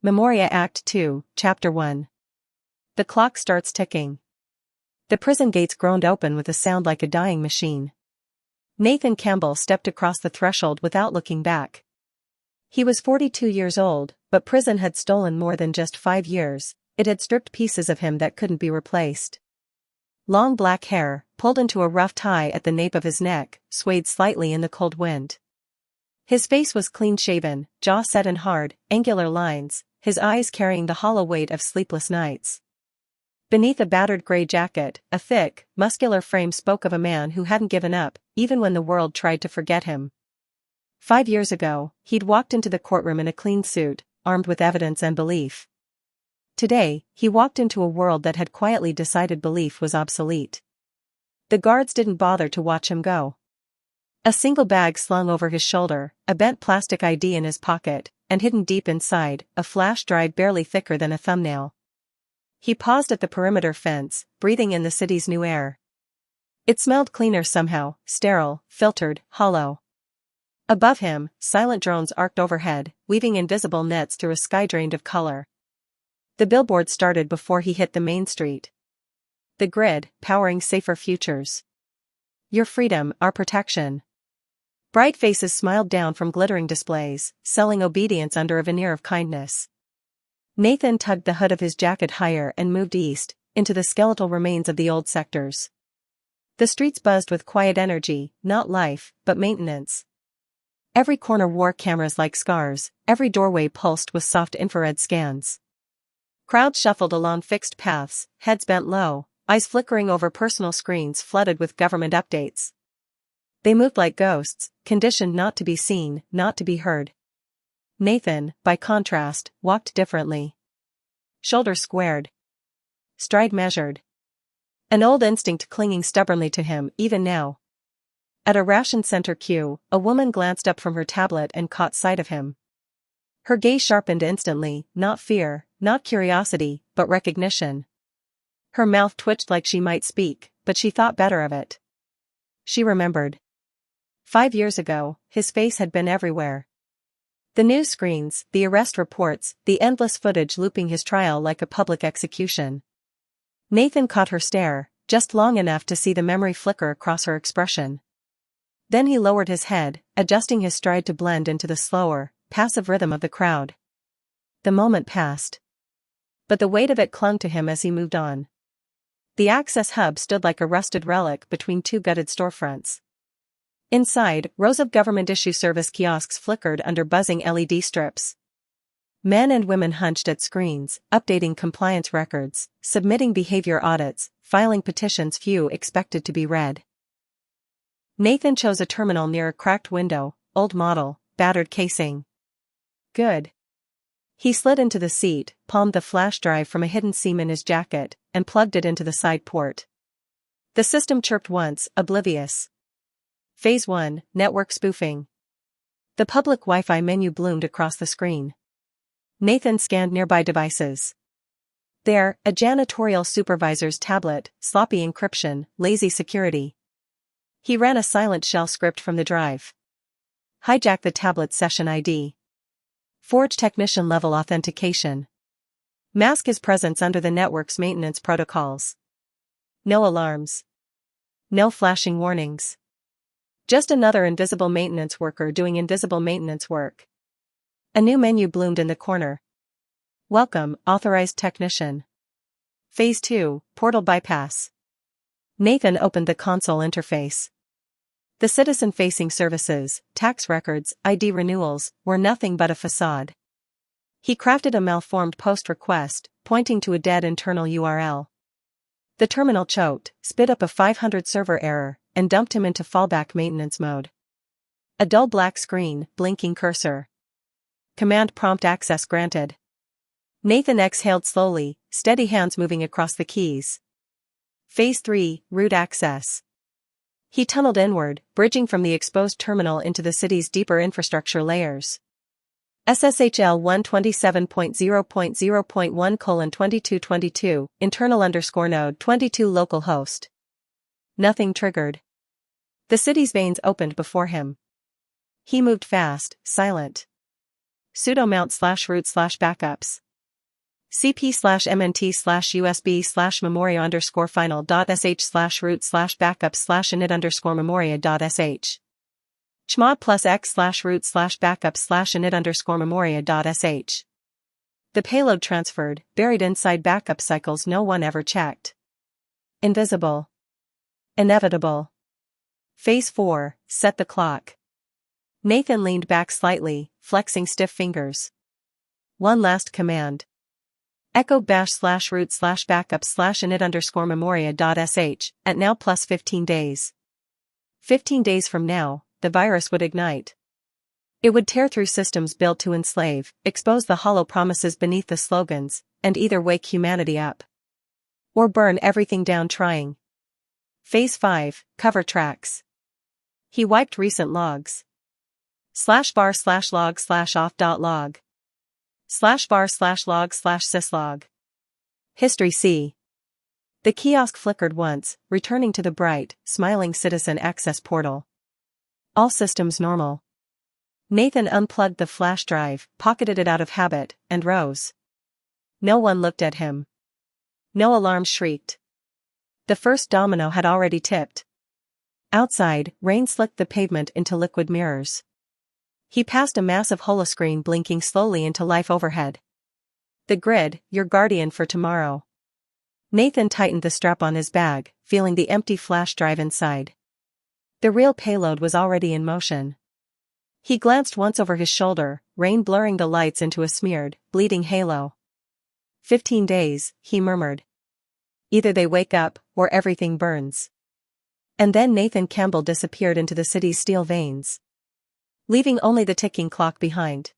Memoria Act 2, Chapter 1. The clock starts ticking. The prison gates groaned open with a sound like a dying machine. Nathan Camble stepped across the threshold without looking back. He was 42 years old, but prison had stolen more than just 5 years. It had stripped pieces of him that couldn't be replaced. Long black hair, pulled into a rough tie at the nape of his neck, swayed slightly in the cold wind. His face was clean-shaven, jaw set in hard, angular lines, his eyes carrying the hollow weight of sleepless nights. Beneath a battered gray jacket, a thick, muscular frame spoke of a man who hadn't given up, even when the world tried to forget him. 5 years ago, he'd walked into the courtroom in a clean suit, armed with evidence and belief. Today, he walked into a world that had quietly decided belief was obsolete. The guards didn't bother to watch him go. A single bag slung over his shoulder, a bent plastic ID in his pocket, and hidden deep inside, a flash drive barely thicker than a thumbnail. He paused at the perimeter fence, breathing in the city's new air. It smelled cleaner somehow, sterile, filtered, hollow. Above him, silent drones arced overhead, weaving invisible nets through a sky drained of color. The billboard started before he hit the main street. The grid, powering safer futures. Your freedom, our protection. Bright faces smiled down from glittering displays, selling obedience under a veneer of kindness. Nathan tugged the hood of his jacket higher and moved east, into the skeletal remains of the old sectors. The streets buzzed with quiet energy, not life, but maintenance. Every corner wore cameras like scars, every doorway pulsed with soft infrared scans. Crowds shuffled along fixed paths, heads bent low, eyes flickering over personal screens flooded with government updates. They moved like ghosts, conditioned not to be seen, not to be heard. Nathan, by contrast, walked differently. Shoulders squared. Stride measured. An old instinct clinging stubbornly to him even now. At a ration center queue, a woman glanced up from her tablet and caught sight of him. Her gaze sharpened instantly, not fear, not curiosity, but recognition. Her mouth twitched like she might speak, but she thought better of it. She remembered. 5 years ago, his face had been everywhere. The news screens, the arrest reports, the endless footage looping his trial like a public execution. Nathan caught her stare, just long enough to see the memory flicker across her expression. Then he lowered his head, adjusting his stride to blend into the slower, passive rhythm of the crowd. The moment passed. But the weight of it clung to him as he moved on. The access hub stood like a rusted relic between two gutted storefronts. Inside, rows of government-issue service kiosks flickered under buzzing LED strips. Men and women hunched at screens, updating compliance records, submitting behavior audits, filing petitions few expected to be read. Nathan chose a terminal near a cracked window, old model, battered casing. Good. He slid into the seat, palmed the flash drive from a hidden seam in his jacket, and plugged it into the side port. The system chirped once, oblivious. Phase 1, Network Spoofing. The public Wi-Fi menu bloomed across the screen. Nathan scanned nearby devices. There, a janitorial supervisor's tablet, sloppy encryption, lazy security. He ran a silent shell script from the drive. Hijack the tablet's session ID. Forge technician-level authentication. Mask his presence under the network's maintenance protocols. No alarms. No flashing warnings. Just another invisible maintenance worker doing invisible maintenance work. A new menu bloomed in the corner. Welcome, authorized technician. Phase 2, portal bypass. Nathan opened the console interface. The citizen-facing services, tax records, ID renewals, were nothing but a facade. He crafted a malformed post request, pointing to a dead internal URL. The terminal choked, spit up a 500 server error, and dumped him into fallback maintenance mode. A dull black screen, blinking cursor. Command prompt access granted. Nathan exhaled slowly, steady hands moving across the keys. Phase 3, root access. He tunneled inward, bridging from the exposed terminal into the city's deeper infrastructure layers. SSHL 127.0.0.1:2222, internal_node 22 localhost. Nothing triggered. The city's veins opened before him. He moved fast, silent. sudo mount /root/backups. cp/memoria_final.sh/root/backups/init_memoria.sh. chmod +x/root/backups/init_memoria.sh. The payload transferred, buried inside backup cycles no one ever checked. Invisible. Inevitable. Phase 4, set the clock. Nathan leaned back slightly, flexing stiff fingers. One last command. Echo /root/backups/init_memoria.sh, at now plus 15 days. 15 days from now, the virus would ignite. It would tear through systems built to enslave, expose the hollow promises beneath the slogans, and either wake humanity up or burn everything down trying. Phase 5, cover tracks. He wiped recent logs. /var/log/off.log. /var/log/syslog. History C. The kiosk flickered once, returning to the bright, smiling citizen access portal. All systems normal. Nathan unplugged the flash drive, pocketed it out of habit, and rose. No one looked at him. No alarm shrieked. The first domino had already tipped. Outside, rain slicked the pavement into liquid mirrors. He passed a massive holoscreen blinking slowly into life overhead. The grid, your guardian for tomorrow. Nathan tightened the strap on his bag, feeling the empty flash drive inside. The real payload was already in motion. He glanced once over his shoulder, rain blurring the lights into a smeared, bleeding halo. 15 days, he murmured. Either they wake up, or everything burns. And then Nathan Camble disappeared into the city's steel veins, leaving only the ticking clock behind.